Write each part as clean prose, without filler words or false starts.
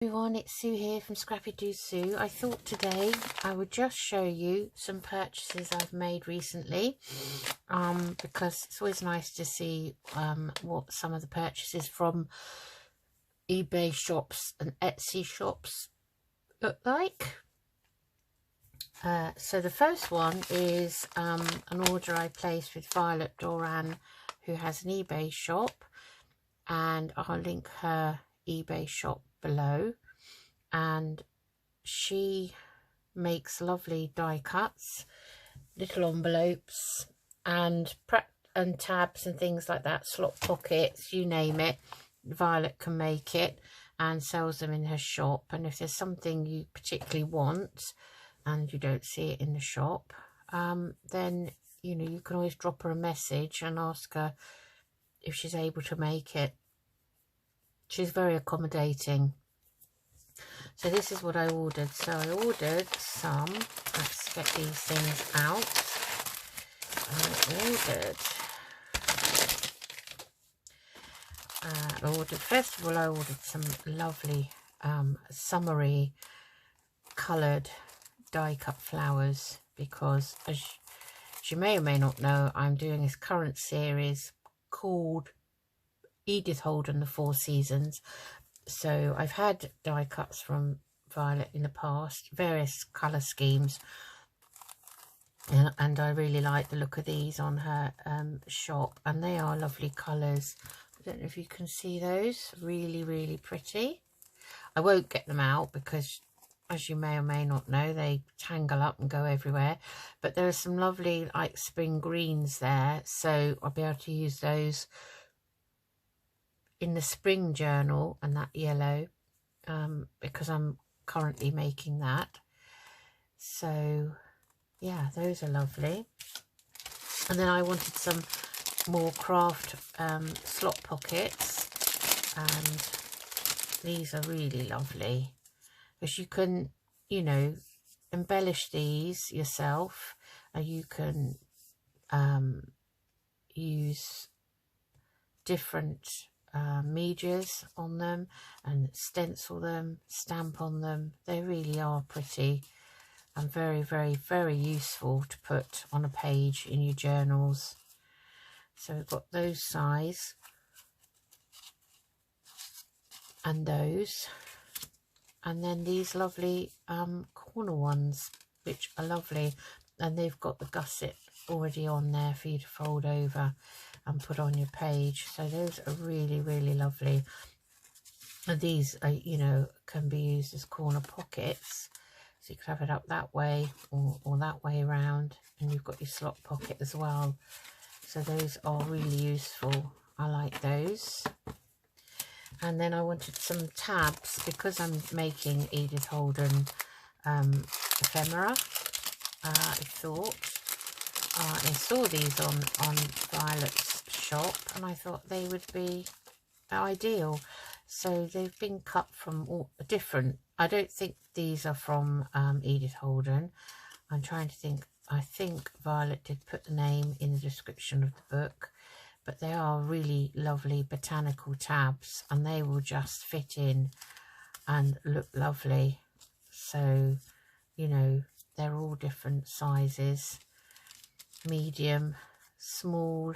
Everyone, it's Sue here from Scrappy Doo Sue. I thought today I would just show you some purchases I've made recently, because it's always nice to see what some of the purchases from eBay shops and Etsy shops look like. So the first one is an order I placed with Violet Doran, who has an eBay shop, and I'll link her eBay shop below. And she makes lovely die cuts, little envelopes and tabs and things like that, slot pockets, you name it. Violet can make it and sells them in her shop. And if there's something you particularly want and you don't see it in the shop, then you can always drop her a message and ask her if she's able to make it. She's very accommodating. So this is what I ordered. So I ordered some, let's get these things out. First of all, I ordered some lovely summery coloured die cut flowers, because as you may or may not know, I'm doing this current series called Edith Holden, The Four Seasons. So I've had die cuts from Violet in the past, various colour schemes, and I really like the look of these on her shop, and they are lovely colours. I don't know if you can see those, really, really pretty. I won't get them out because, as you may or may not know, they tangle up and go everywhere, but there are some lovely like spring greens there, so I'll be able to use those in the spring journal, and that yellow, because I'm currently making that. So yeah, those are lovely. And then I wanted some more craft slot pockets, and these are really lovely because you can embellish these yourself, and you can use different medias on them and stencil them, stamp on them. They really are pretty and very, very, very useful to put on a page in your journals. So we've got those size and those, and then these lovely corner ones, which are lovely, and they've got the gusset already on there for you to fold over and put on your page. So those are really, really lovely. And these are, can be used as corner pockets, so you could have it up that way or that way around, and you've got your slot pocket as well. So those are really useful. I like those. And then I wanted some tabs because I'm making Edith Holden ephemera. I saw these on Violet's shop, and I thought they would be ideal. So they've been cut from all different. I don't think these are from Edith Holden. I'm trying to think. I think Violet did put the name in the description of the book, but they are really lovely botanical tabs, and they will just fit in and look lovely. So they're all different sizes, medium, small.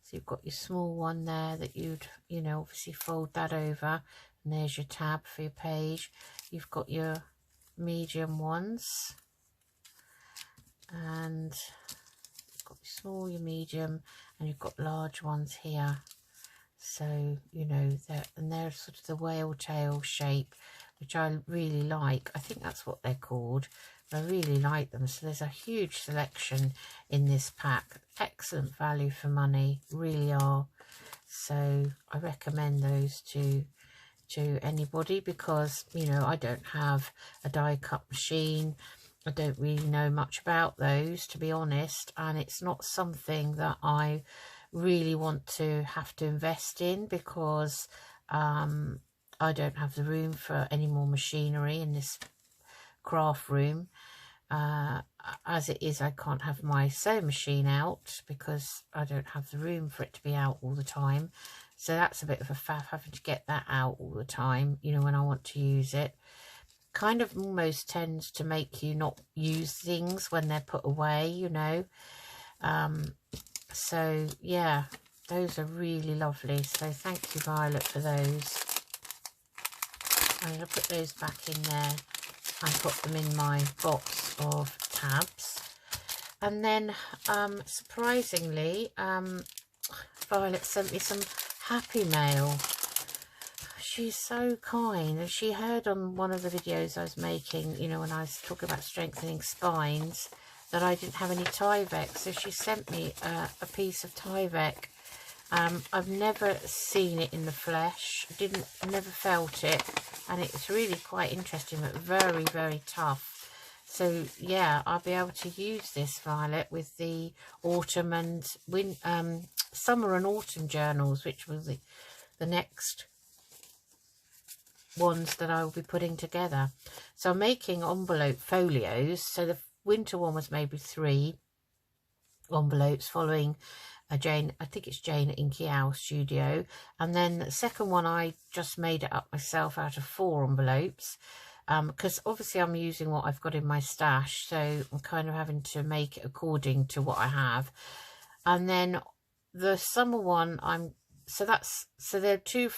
So you've got your small one there that you'd obviously fold that over, and there's your tab for your page. You've got your medium ones, and you've got your small, your medium, and you've got large ones here. So they're sort of the whale tail shape, which I really like. I think that's what they're called. I really like them. So there's a huge selection in this pack. Excellent value for money, really are. So I recommend those to anybody, because I don't have a die cut machine. I don't really know much about those, to be honest, and it's not something that I really want to have to invest in, because I don't have the room for any more machinery in this craft room. As it is, I can't have my sewing machine out because I don't have the room for it to be out all the time. So that's a bit of a faff, having to get that out all the time, you know, when I want to use it. Kind of almost tends to make you not use things when they're put away, you know. So yeah, those are really lovely. So thank you, Violet, for those. I'm going to put those back in there and put them in my box of tabs. And then surprisingly, Violet sent me some happy mail. She's so kind. She heard on one of the videos I was making, you know, when I was talking about strengthening spines, that I didn't have any Tyvek. So she sent me a piece of Tyvek. I've never seen it in the flesh. Never felt it. And it's really quite interesting, but very, very tough. So yeah, I'll be able to use this, Violet, with the autumn and summer and autumn journals, which was the next ones that I will be putting together. So I'm making envelope folios. So the winter one was made with 3 envelopes following Jane, I think it's Jane at Inky Owl Studio. And then the second one, I just made it up myself out of 4 envelopes. Because obviously I'm using what I've got in my stash, so I'm kind of having to make it according to what I have. And then the summer one, so there are 2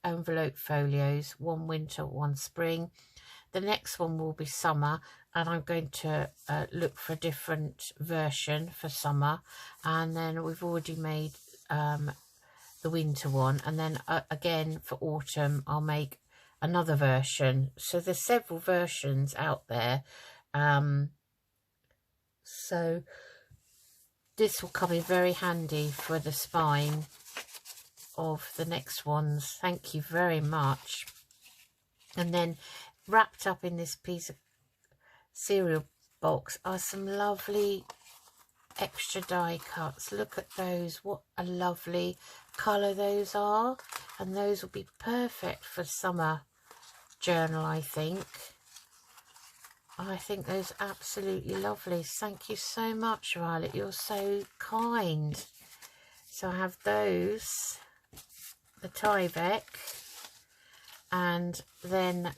envelope folios, 1 winter, 1 spring. The next one will be summer, and I'm going to look for a different version for summer. And then we've already made the winter one, and then again for autumn I'll make another version. So there's several versions out there, so this will come in very handy for the spine of the next ones. Thank you very much. And then wrapped up in this piece of cereal box are some lovely extra die cuts. Look at those, what a lovely colour those are, and those will be perfect for summer journal. I think those are absolutely lovely. Thank you so much, Violet, you're so kind. So I have those, the Tyvek, and then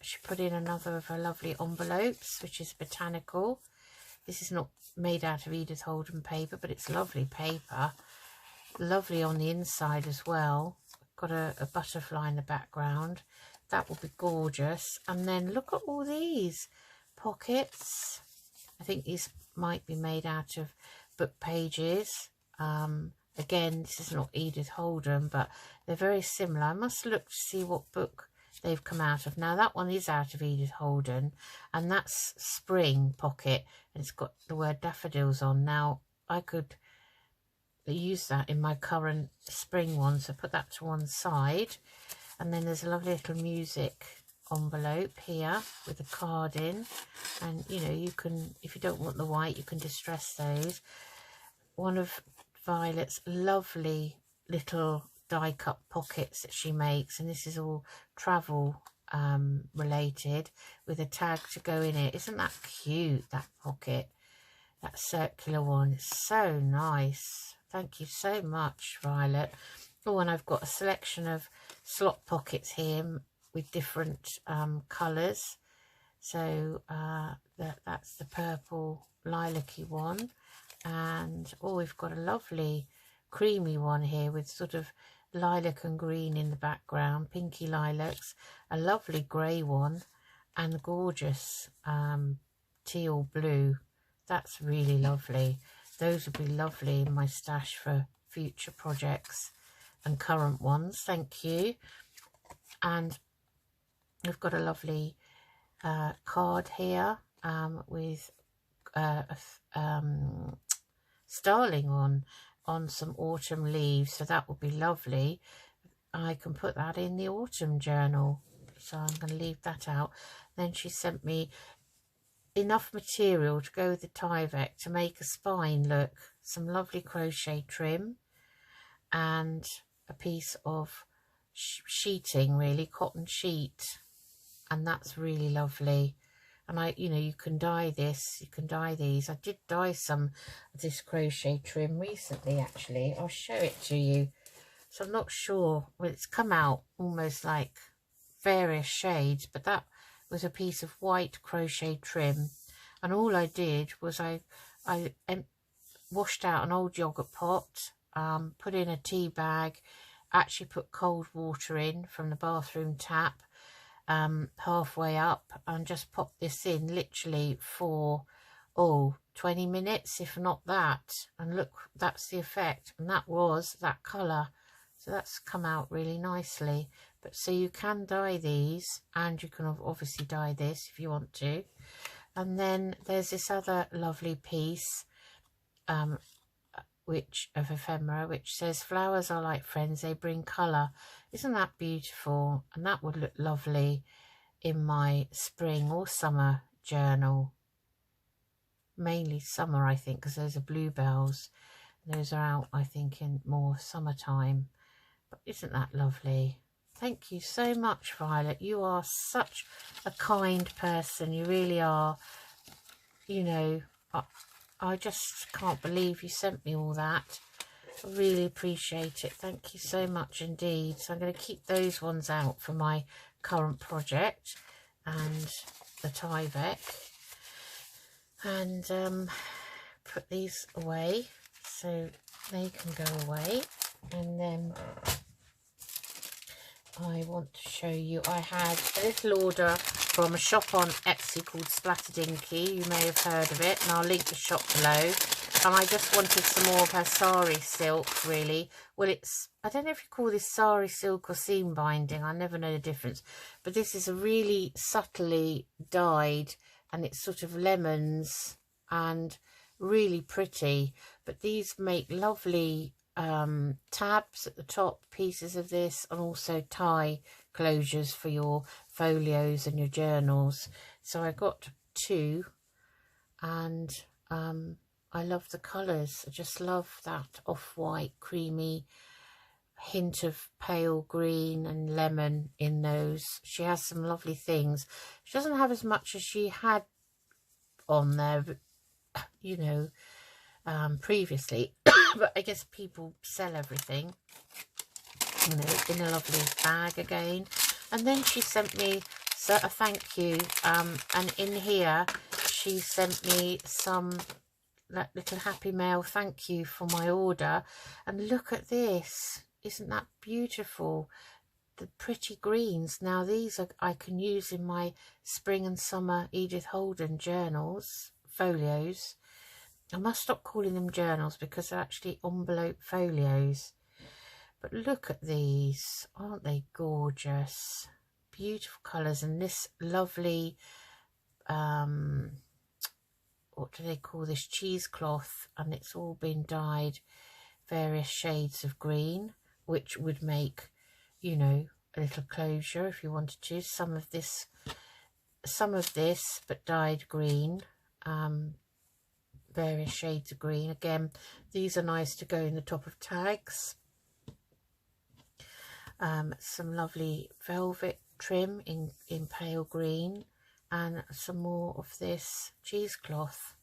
she put in another of her lovely envelopes, which is Botanical. This is not made out of Edith Holden paper, but it's lovely paper, lovely on the inside as well. Got a butterfly in the background. That will be gorgeous. And then look at all these pockets. I think these might be made out of book pages. Again, this is not Edith Holden, but they're very similar. I must look to see what book they've come out of. Now that one is out of Edith Holden, and that's spring pocket, and it's got the word daffodils on. Now I could use that in my current spring one, so put that to one side. And then there's a lovely little music envelope here with a card in, and you know, you can, if you don't want the white, you can distress those. One of Violet's lovely little die cut pockets that she makes, and this is all travel related, with a tag to go in it. Isn't that cute, that pocket, that circular one? It's so nice. Thank you so much, Violet. Oh, and I've got a selection of slot pockets here with different colours. So that's the purple lilac-y one. And oh, we've got a lovely creamy one here with sort of lilac and green in the background, pinky lilacs, a lovely grey one, and gorgeous teal blue. That's really lovely. Those would be lovely in my stash for future projects and current ones. Thank you. And we've got a lovely card here with starling on some autumn leaves, so that would be lovely. I can put that in the autumn journal, so I'm going to leave that out. Then she sent me enough material to go with the Tyvek to make a spine look, some lovely crochet trim, and a piece of sheeting, really, cotton sheet, and that's really lovely. And you know, you can dye this, you can dye these. I did dye some of this crochet trim recently, actually. I'll show it to you. So I'm not sure. Well, it's come out almost like various shades, but that was a piece of white crochet trim, and all I did was I washed out an old yogurt pot, put in a tea bag, actually put cold water in from the bathroom tap, halfway up, and just popped this in literally for 20 minutes, if not that, and look, that's the effect, and that was that colour. So that's come out really nicely. But so you can dye these, and you can obviously dye this if you want to. And then there's this other lovely piece which of ephemera, which says flowers are like friends, they bring colour. Isn't that beautiful? And that would look lovely in my spring or summer journal. Mainly summer, I think, because those are bluebells. Those are out, I think, in more summertime. But isn't that lovely? Thank you so much, Violet. You are such a kind person. You really are. You know, I just can't believe you sent me all that. I really appreciate it. Thank you so much indeed. So I'm going to keep those ones out for my current project and the Tyvek. And put these away so they can go away. And then I want to show you, I had a little order from a shop on Etsy called Splatterdinky. You may have heard of it, and I'll link the shop below. And I just wanted some more of her sari silk, really. Well, it's, I don't know if you call this sari silk or seam binding. I never know the difference. But this is a really subtly dyed, and it's sort of lemons and really pretty. But these make lovely tabs at the top, pieces of this, and also tie closures for your folios and your journals. So I got two, and I love the colours. I just love that off-white creamy hint of pale green and lemon in those. She has some lovely things. She doesn't have as much as she had on there, but, you know, previously. But I guess people sell everything, you know, in a lovely bag again. And then she sent me a thank you, and in here she sent me some little happy mail thank you for my order. And look at this, isn't that beautiful? The pretty greens. Now these are, I can use in my spring and summer Edith Holden journals, folios. I must stop calling them journals because they're actually envelope folios. But look at these, aren't they gorgeous? Beautiful colours. And this lovely what do they call this, cheesecloth, and it's all been dyed various shades of green, which would make, you know, a little closure if you wanted to. Some of this but dyed green, various shades of green. Again, these are nice to go in the top of tags. Some lovely velvet trim in pale green, and some more of this cheesecloth,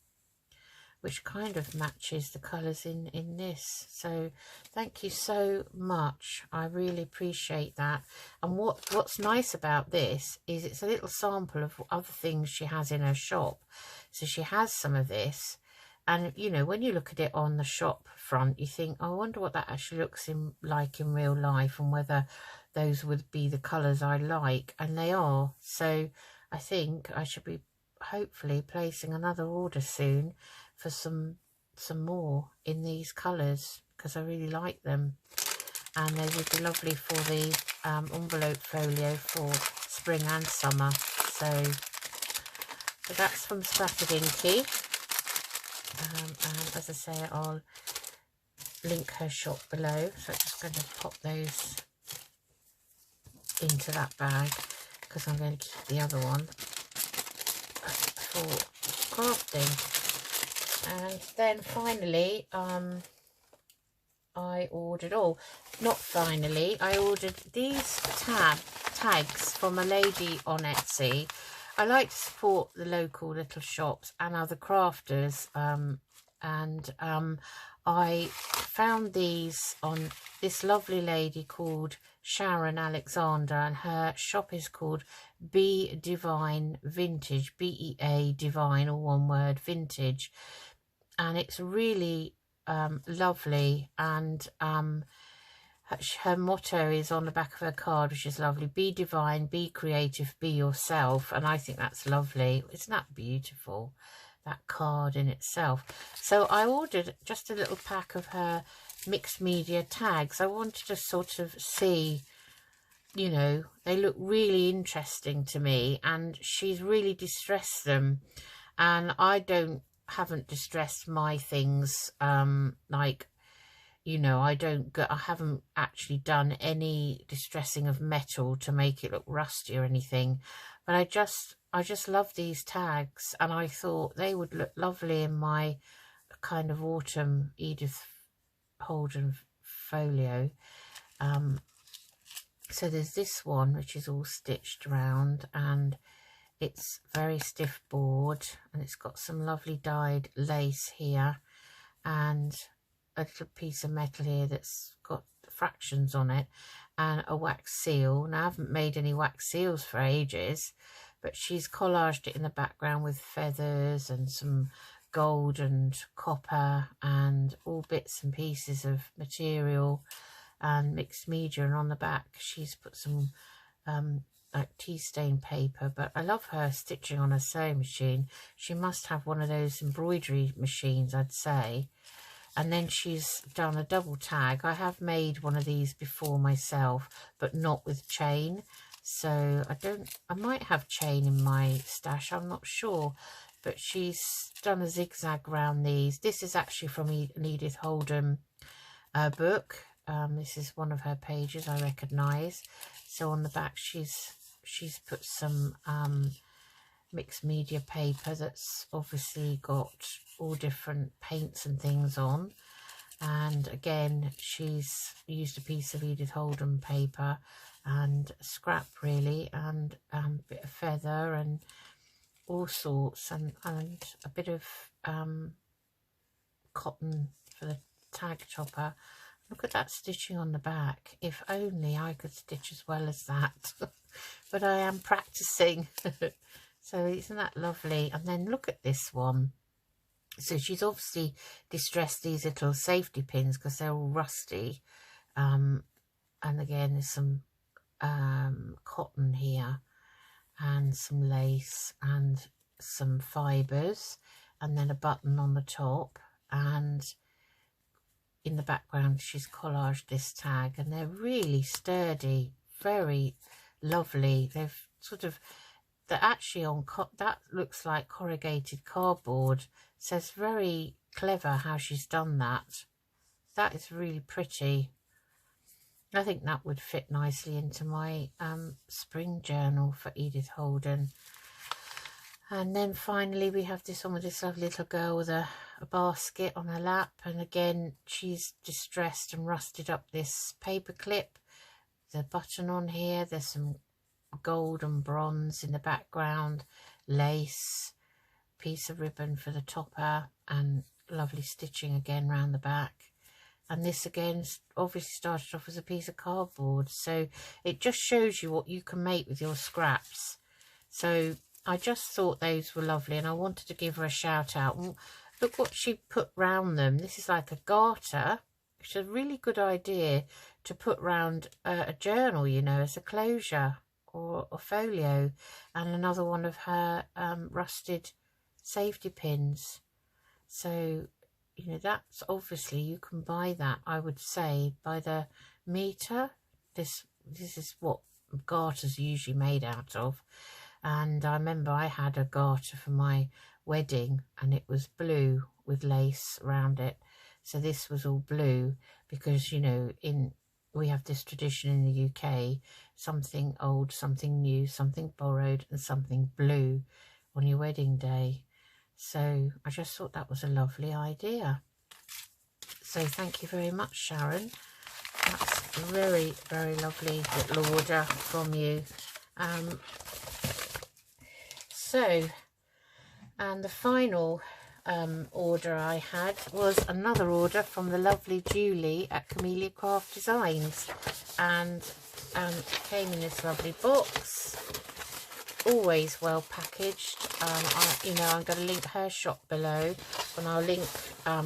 which kind of matches the colours in this. So thank you so much. I really appreciate that. And what's nice about this is it's a little sample of other things she has in her shop. So she has some of this, and you know, when you look at it on the shop front, you think, oh, I wonder what that actually looks like in real life, and whether those would be the colours I like. And they are. So I think I should be hopefully placing another order soon for some more in these colours, because I really like them, and they would be lovely for the envelope folio for spring and summer. So that's from Splatterdinky, and as I say, I'll link her shop below. So I'm just going to pop those into that bag, because I'm going to keep the other one for crafting. And then finally, I ordered, I ordered these tags from a lady on Etsy. I like to support the local little shops and other crafters, and I found these on this lovely lady called Sharon Alexander, and her shop is called Beadesignvintage, B-E-A Divine, all one word, vintage, and it's really lovely. And her motto is on the back of her card, which is lovely: be divine, be creative, be yourself. And I think that's lovely. Isn't that beautiful, that card in itself? So I ordered just a little pack of her mixed media tags. I wanted to sort of see, you know, they look really interesting to me, and she's really distressed them, and I haven't distressed my things, like, you know, I haven't actually done any distressing of metal to make it look rusty or anything, but I just love these tags, and I thought they would look lovely in my kind of autumn Edith Holden folio. So there's this one which is all stitched around, and it's very stiff board, and it's got some lovely dyed lace here, and a little piece of metal here that's got fractions on it, and a wax seal. Now I haven't made any wax seals for ages, but she's collaged it in the background with feathers and some gold and copper and all bits and pieces of material and mixed media, and on the back she's put some like tea stain paper. But I love her stitching on a sewing machine. She must have one of those embroidery machines, I'd say. And then she's done a double tag. I have made one of these before myself, but not with chain. So I might have chain in my stash, I'm not sure. But she's done a zigzag around these. This is actually from an Edith Holden book. This is one of her pages I recognise. So on the back she's put some mixed media paper that's obviously got all different paints and things on, and again she's used a piece of Edith Holden paper and scrap really, and a bit of feather and all sorts, and a bit of cotton for the tag topper. Look at that stitching on the back. If only I could stitch as well as that. But I am practicing. So isn't that lovely? And then look at this one. So she's obviously distressed these little safety pins because they're all rusty. And again, there's some cotton here and some lace and some fibres, and then a button on the top, and in the background she's collaged this tag, and they're really sturdy, very lovely. They've they're actually on that looks like corrugated cardboard, so it's very clever how she's done that. That is really pretty. I think that would fit nicely into my spring journal for Edith Holden. And then finally we have this one with this lovely little girl with a basket on her lap, and again she's distressed and rusted up this paper clip. The button on here, there's some gold and bronze in the background, lace, piece of ribbon for the topper, and lovely stitching again round the back. And this again obviously started off as a piece of cardboard, so it just shows you what you can make with your scraps. So I just thought those were lovely, and I wanted to give her a shout out. Look what she put round them. This is like a garter, which is a really good idea to put round a journal, you know, as a closure or a folio. And another one of her rusted safety pins. So, you know, that's obviously, you can buy that, I would say, by the metre. This is what garters are usually made out of. And I remember I had a garter for my wedding, and it was blue with lace around it. So this was all blue because, you know, we have this tradition in the UK, something old, something new, something borrowed, and something blue on your wedding day. So I just thought that was a lovely idea. So thank you very much, Sharon. That's very, very lovely little order from you. So, and the final order I had was another order from the lovely Julie at Camellia Craft Designs, and it came in this lovely box, always well packaged. I'm going to link her shop below, and I'll link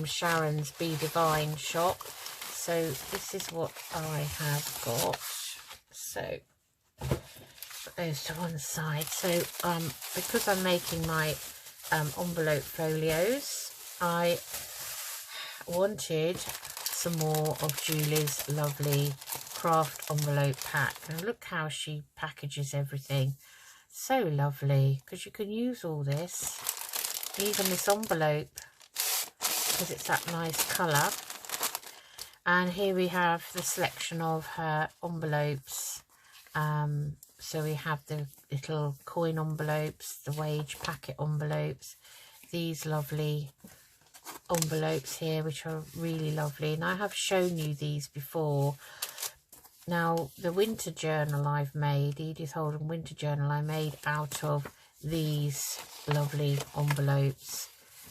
Sharon's Beadesignvintage shop. So this is what I have got. So put those to one side. So because I'm making my envelope folios, I wanted some more of Julie's lovely craft envelope pack, and look how she packages everything. So lovely, because you can use all this, even this envelope, because it's that nice colour. And here we have the selection of her envelopes. So we have the little coin envelopes, the wage packet envelopes, these lovely envelopes here, which are really lovely. And I have shown you these before. Now, the winter journal I've made, Edith Holden winter journal, I made out of these lovely envelopes,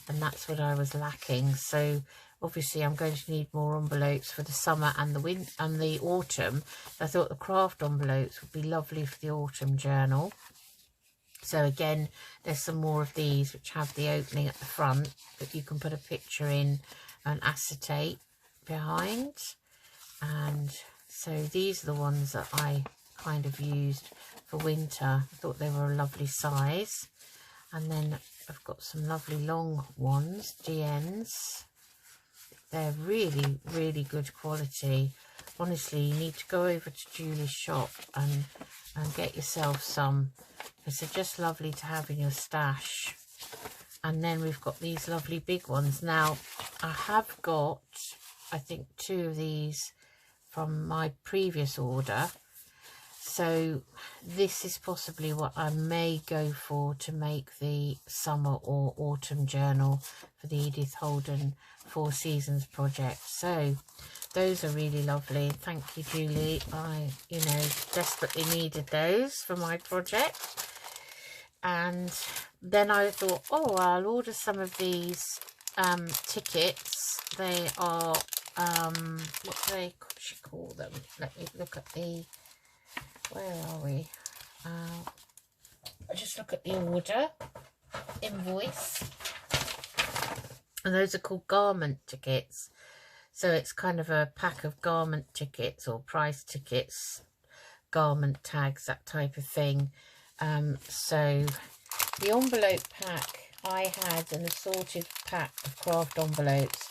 and that's what I was lacking. So obviously I'm going to need more envelopes for the summer and the autumn. I thought the craft envelopes would be lovely for the autumn journal. So again, there's some more of these which have the opening at the front that you can put a picture in and acetate behind. And so these are the ones that I kind of used for winter. I thought they were a lovely size. And then I've got some lovely long ones, DNs. They're really, really good quality. Honestly, you need to go over to Julie's shop and get yourself some, because they're just lovely to have in your stash. And then we've got these lovely big ones. Now, I have got, I think, 2 of these from my previous order. So this is possibly what I may go for to make the summer or autumn journal for the Edith Holden 4 Seasons project. So those are really lovely. Thank you, Julie. I, desperately needed those for my project. And then I thought, oh, I'll order some of these tickets. They are, what do they call them? Let me look at the, where are we? I just look at the order, invoice. And those are called garment tickets. So it's kind of a pack of garment tickets or price tickets, garment tags, that type of thing. So the envelope pack, I had an assorted pack of craft envelopes,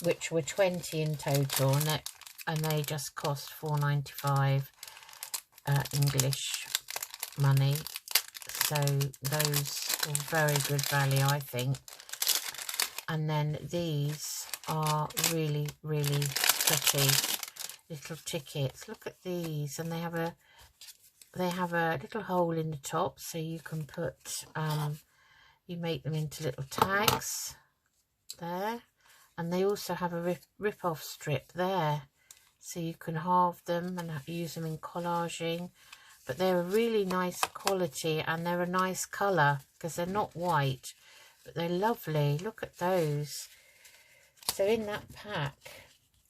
which were 20 in total, and they just cost £4.95 English money. So those were very good value, I think. And then these are really, really pretty little tickets. Look at these, and they have a little hole in the top, so you can put you make them into little tags there, and they also have a rip-off strip there, so you can halve them and use them in collaging. But they're a really nice quality, and they're a nice colour because they're not white, but they're lovely. Look at those. So in that pack,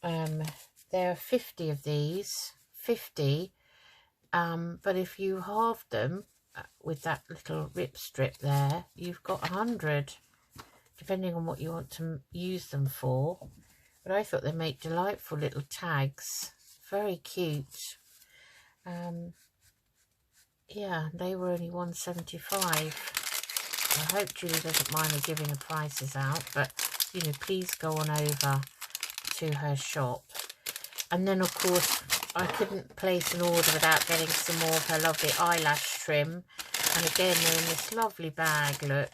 there are 50 of these, 50. But if you halve them with that little rip strip there, you've got 100, depending on what you want to use them for. But I thought they make delightful little tags, very cute. Yeah, they were only £1.75. I hope Julie doesn't mind me giving the prices out, but please go on over to her shop. And then of course I couldn't place an order without getting some more of her lovely eyelash trim. And again, they're in this lovely bag, look.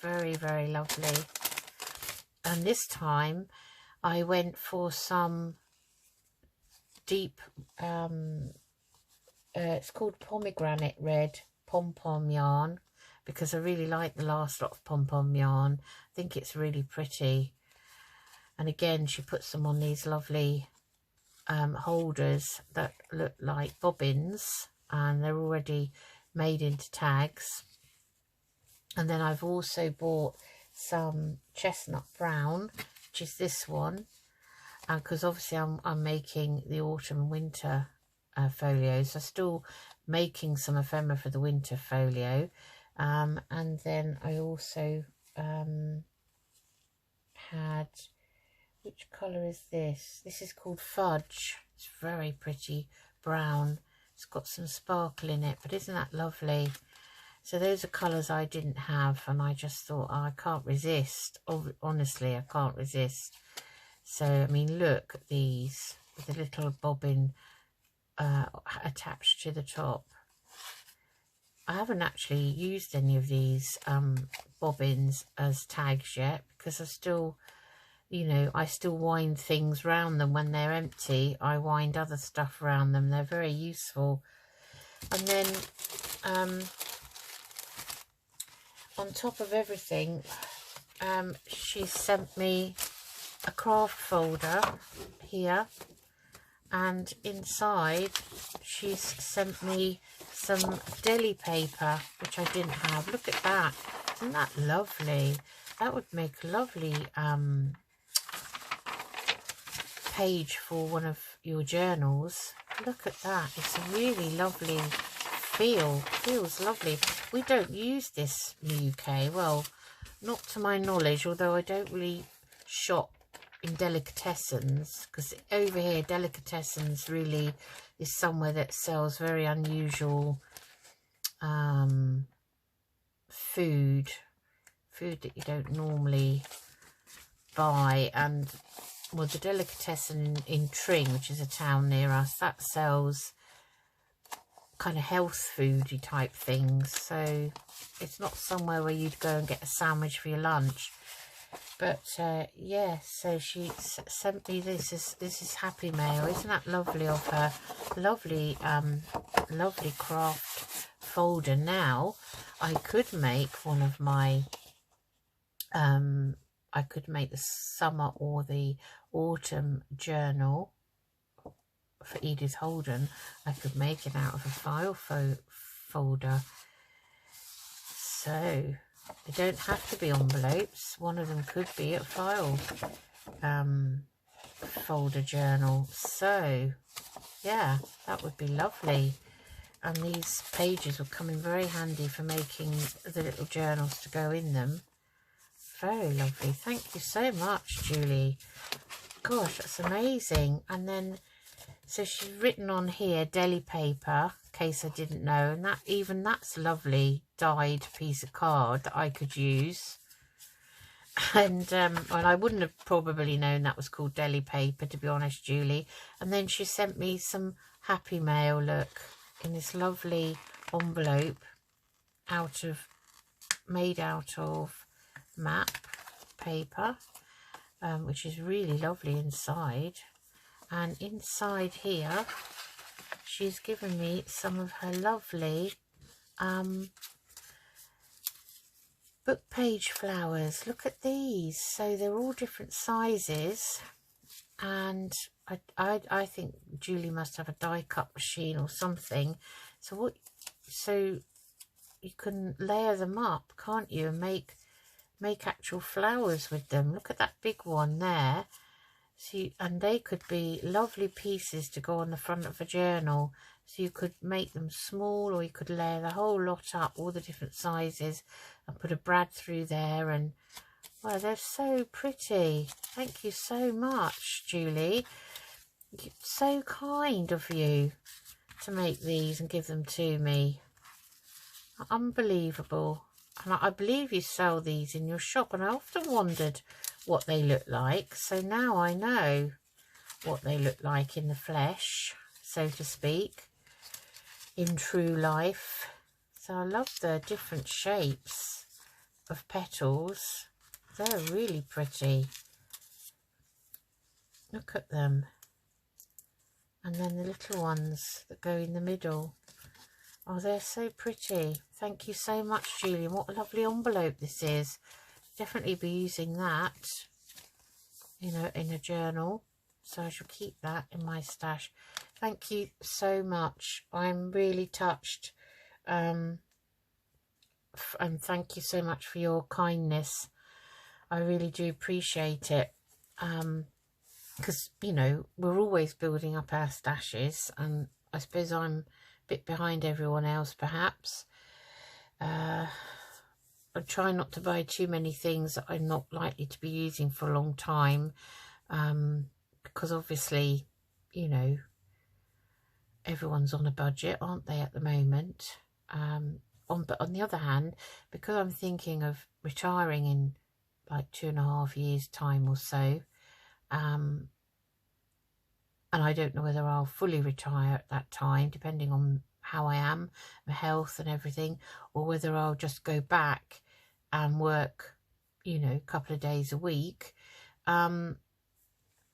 Very, very lovely. And this time I went for some deep, it's called pomegranate red pom-pom yarn, because I really like the last lot of pom-pom yarn. I think it's really pretty. And again, she puts them on these lovely holders that look like bobbins, and they're already made into tags. And then I've also bought some chestnut brown, which is this one, because obviously I'm making the autumn and winter folios. I'm still making some ephemera for the winter folio, and then I also had, which colour is this? This is called Fudge. It's very pretty brown. It's got some sparkle in it, but isn't that lovely? So those are colours I didn't have, and I just thought, oh, I can't resist. Honestly, I can't resist. So, I mean, look at these with a little bobbin attached to the top. I haven't actually used any of these bobbins as tags yet, because I still, you know, I still wind things around them when they're empty. I wind other stuff around them. They're very useful. And then on top of everything, she sent me a craft folder here, and inside she's sent me some deli paper, which I didn't have. Look at that. Isn't that lovely? That would make a lovely page for one of your journals. Look at that. It's a really lovely feel. Feels lovely. We don't use this in the UK. Well, not to my knowledge, although I don't really shop in delicatessens, because over here delicatessens really is somewhere that sells very unusual food that you don't normally buy. And well, the delicatessen in Tring, which is a town near us, that sells kind of health foody type things, so it's not somewhere where you'd go and get a sandwich for your lunch. But yeah, so she sent me this. This is Happy Mail. Isn't that lovely of her? Lovely lovely craft folder. Now I could make one of my I could make the summer or the autumn journal for Edith Holden. I could make it out of a file folder. So they don't have to be envelopes. One of them could be a file folder journal. So yeah, that would be lovely. And these pages would come in very handy for making the little journals to go in them. Very lovely. Thank you so much, Julie. Gosh, that's amazing. And then, so she's written on here Deli Paper, in case I didn't know, and that, even that's a lovely dyed piece of card that I could use. And well, I wouldn't have probably known that was called Deli Paper, to be honest, Julie. And then she sent me some Happy Mail, look, in this lovely envelope made out of map paper, which is really lovely inside. And inside here she's given me some of her lovely book page flowers. Look at these. So they're all different sizes, and I think Julie must have a die cut machine or something. So you can layer them up, can't you, and make actual flowers with them. Look at that big one there. So and they could be lovely pieces to go on the front of a journal. So you could make them small, or you could layer the whole lot up, all the different sizes, and put a brad through there. And well, they're so pretty. Thank you so much, Julie. It's so kind of you to make these and give them to me. Unbelievable. And I believe you sell these in your shop, and I often wondered what they look like. So now I know what they look like in the flesh, so to speak, in true life. So I love the different shapes of petals. They're really pretty. Look at them. And then the little ones that go in the middle. Oh, they're so pretty. Thank you so much, Julie. What a lovely envelope this is. Definitely be using that, you know, in a journal. So I shall keep that in my stash. Thank you so much. I'm really touched. And thank you so much for your kindness. I really do appreciate it, because, you know, we're always building up our stashes, and I suppose I'm a bit behind everyone else, perhaps. I try not to buy too many things that I'm not likely to be using for a long time, because obviously, you know, everyone's on a budget, aren't they, at the moment? But on the other hand, because I'm thinking of retiring in like 2.5 years time or so, and I don't know whether I'll fully retire at that time, depending on how I am, my health and everything, or whether I'll just go back and work, you know, a couple of days a week.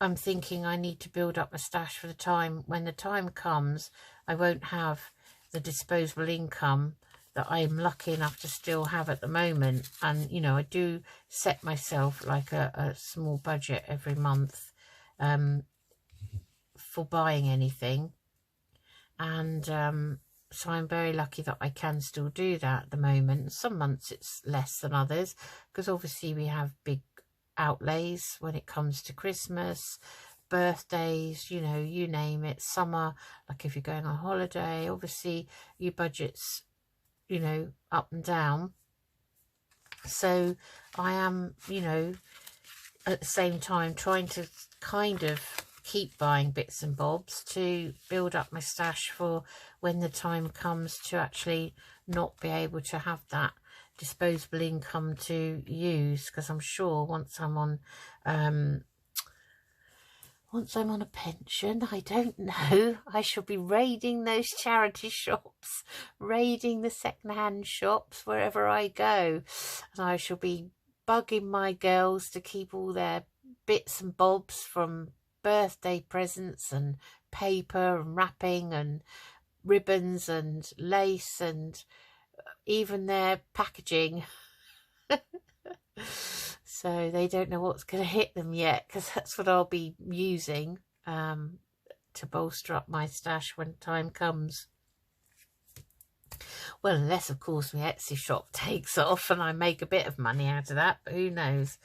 I'm thinking I need to build up a stash for the time when the time comes. I won't have the disposable income that I'm lucky enough to still have at the moment. And, you know, I do set myself like a small budget every month for buying anything. And so I'm very lucky that I can still do that at the moment. Some months it's less than others, because obviously we have big outlays when it comes to Christmas, birthdays, you know, you name it, summer, like if you're going on holiday, obviously your budget's, you know, up and down. So I am, you know, at the same time trying to kind of keep buying bits and bobs to build up my stash for when the time comes to actually not be able to have that disposable income to use, because I'm sure once I'm on a pension, I don't know, I shall be raiding those charity shops, raiding the second-hand shops wherever I go, and I shall be bugging my girls to keep all their bits and bobs from birthday presents and paper and wrapping and ribbons and lace and even their packaging. So they don't know what's going to hit them yet, because that's what I'll be using to bolster up my stash when time comes. Well, unless of course my Etsy shop takes off and I make a bit of money out of that, but who knows.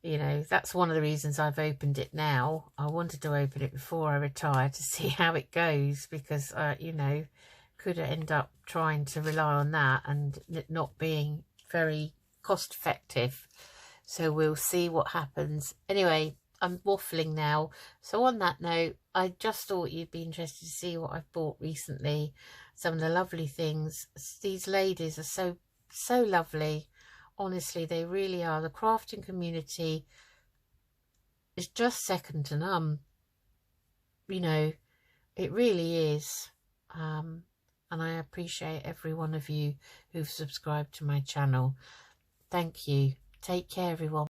You know, that's one of the reasons I've opened it now. I wanted to open it before I retire to see how it goes, because you know, could end up trying to rely on that and it not being very cost effective. So we'll see what happens. Anyway, I'm waffling now. So on that note, I just thought you'd be interested to see what I've bought recently. Some of the lovely things. These ladies are so lovely. Honestly, they really are. The crafting community is just second to none. You know, it really is. And I appreciate every one of you who've subscribed to my channel. Thank you. Take care, everyone.